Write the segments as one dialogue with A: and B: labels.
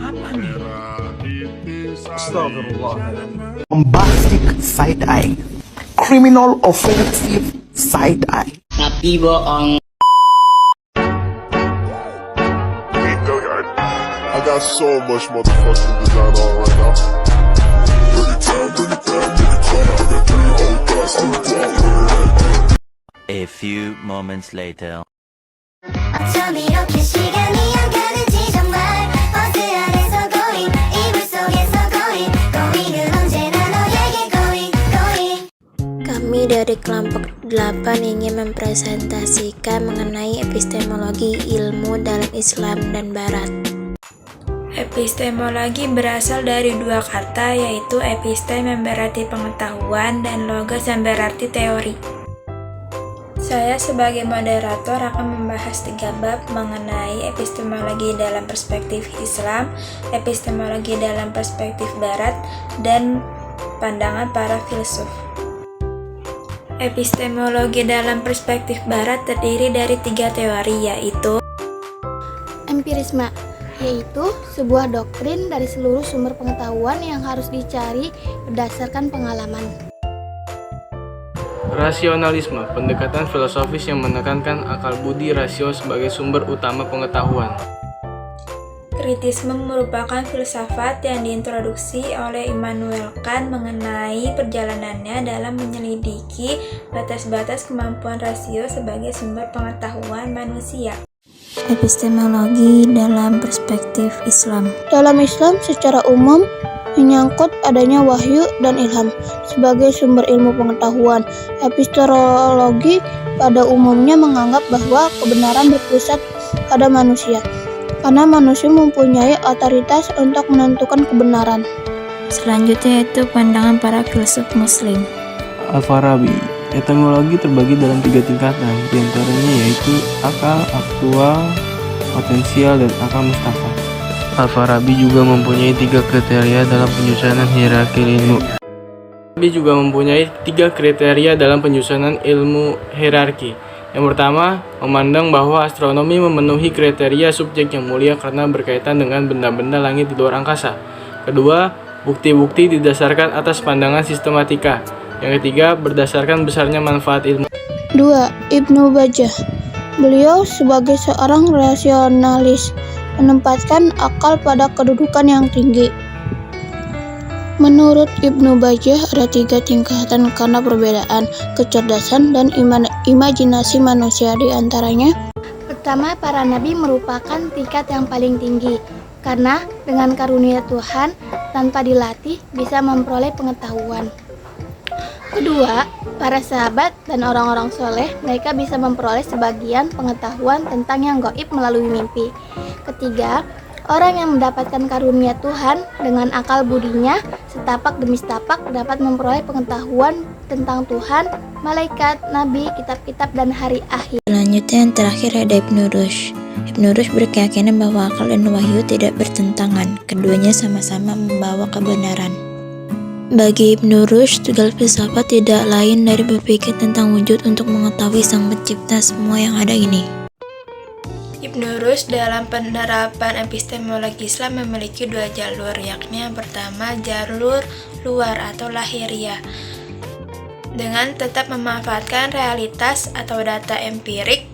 A: Apa nih?
B: Astagfirullah.
C: Bombastic side eye, criminal offensive side eye.
D: Nabi bohong.
E: I got so much motherfucking design on right now.
F: A few moments later.
G: 어쩜 이렇게 시간이 안 가는지 정말 버스 안에서 going 이불 속에서 going은 언제나 너에게 going.
H: Kami dari kelompok 8 ingin mempresentasikan mengenai epistemologi ilmu dalam Islam dan Barat. Epistemologi berasal dari dua kata, yaitu episteme yang berarti pengetahuan dan logos yang berarti teori. Saya sebagai moderator akan membahas 3 bab mengenai epistemologi dalam perspektif Islam, epistemologi dalam perspektif Barat, dan pandangan para filsuf. Epistemologi dalam perspektif Barat terdiri dari 3 teori, yaitu
I: empirisme, yaitu sebuah doktrin dari seluruh sumber pengetahuan yang harus dicari berdasarkan pengalaman.
J: Rasionalisme, pendekatan filosofis yang menekankan akal budi rasio sebagai sumber utama pengetahuan.
H: Kritisme merupakan filsafat yang diintroduksi oleh Immanuel Kant mengenai perjalanannya dalam menyelidiki batas-batas kemampuan rasio sebagai sumber pengetahuan manusia. Epistemologi dalam perspektif Islam.
I: Dalam Islam secara umum menyangkut adanya wahyu dan ilham sebagai sumber ilmu pengetahuan. Epistemologi pada umumnya menganggap bahwa kebenaran berpusat pada manusia, karena manusia mempunyai otoritas untuk menentukan kebenaran.
H: Selanjutnya yaitu pandangan para filsuf Muslim.
J: Al-Farabi, epistemologi terbagi dalam 3 tingkatan, diantaranya yaitu akal, aktual, potensial, dan akal mustafad. Al-Farabi juga mempunyai 3 kriteria dalam penyusunan hierarki ilmu. Al-Farabi juga mempunyai 3 kriteria dalam penyusunan ilmu hierarki. Yang pertama, memandang bahwa astronomi memenuhi kriteria subjek yang mulia karena berkaitan dengan benda-benda langit di luar angkasa. Kedua, bukti-bukti didasarkan atas pandangan sistematika. Yang ketiga, berdasarkan besarnya manfaat ilmu.
I: 2. Ibnu Bajjah. Beliau sebagai seorang rasionalis menempatkan akal pada kedudukan yang tinggi. Menurut Ibnu Bajjah ada 3 tingkatan karena perbedaan kecerdasan dan imajinasi manusia. Di antaranya, pertama, para nabi merupakan tingkat yang paling tinggi karena dengan karunia Tuhan tanpa dilatih bisa memperoleh pengetahuan. Kedua, para sahabat dan orang-orang soleh mereka bisa memperoleh sebagian pengetahuan tentang yang gaib melalui mimpi. Ketiga, orang yang mendapatkan karunia Tuhan dengan akal budinya setapak demi setapak dapat memperoleh pengetahuan tentang Tuhan, malaikat, nabi, kitab-kitab, dan hari akhir.
H: Selanjutnya yang terakhir ada Ibnu Rushd. Ibnu Rushd berkeyakinan bahwa akal dan wahyu tidak bertentangan, keduanya sama-sama membawa kebenaran. Bagi Ibnu Rushd, segala filsafat tidak lain dari berpikir tentang wujud untuk mengetahui Sang Pencipta semua yang ada ini. Ibnu Rushd dalam penerapan epistemologi Islam memiliki 2 jalur, yakni yang pertama jalur luar atau lahiriah, dengan tetap memanfaatkan realitas atau data empirik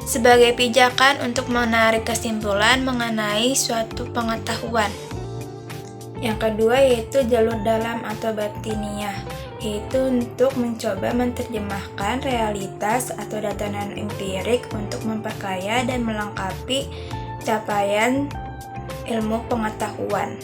H: sebagai pijakan untuk menarik kesimpulan mengenai suatu pengetahuan. Yang kedua yaitu jalur dalam atau batiniah, yaitu untuk mencoba menerjemahkan realitas atau data non-empirik untuk memperkaya dan melengkapi capaian ilmu pengetahuan.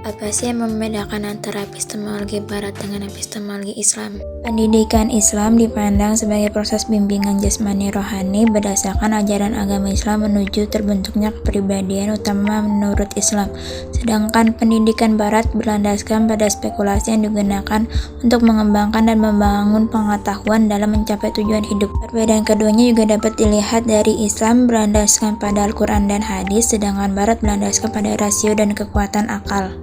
H: Apa sih yang membedakan antara epistemologi Barat dengan epistemologi Islam? Pendidikan Islam dipandang sebagai proses bimbingan jasmani rohani berdasarkan ajaran agama Islam menuju terbentuknya kepribadian utama menurut Islam. Sedangkan pendidikan Barat berlandaskan pada spekulasi yang digunakan untuk mengembangkan dan membangun pengetahuan dalam mencapai tujuan hidup. Perbedaan keduanya juga dapat dilihat dari Islam berlandaskan pada Al-Quran dan hadis, sedangkan Barat berlandaskan pada rasio dan kekuatan akal.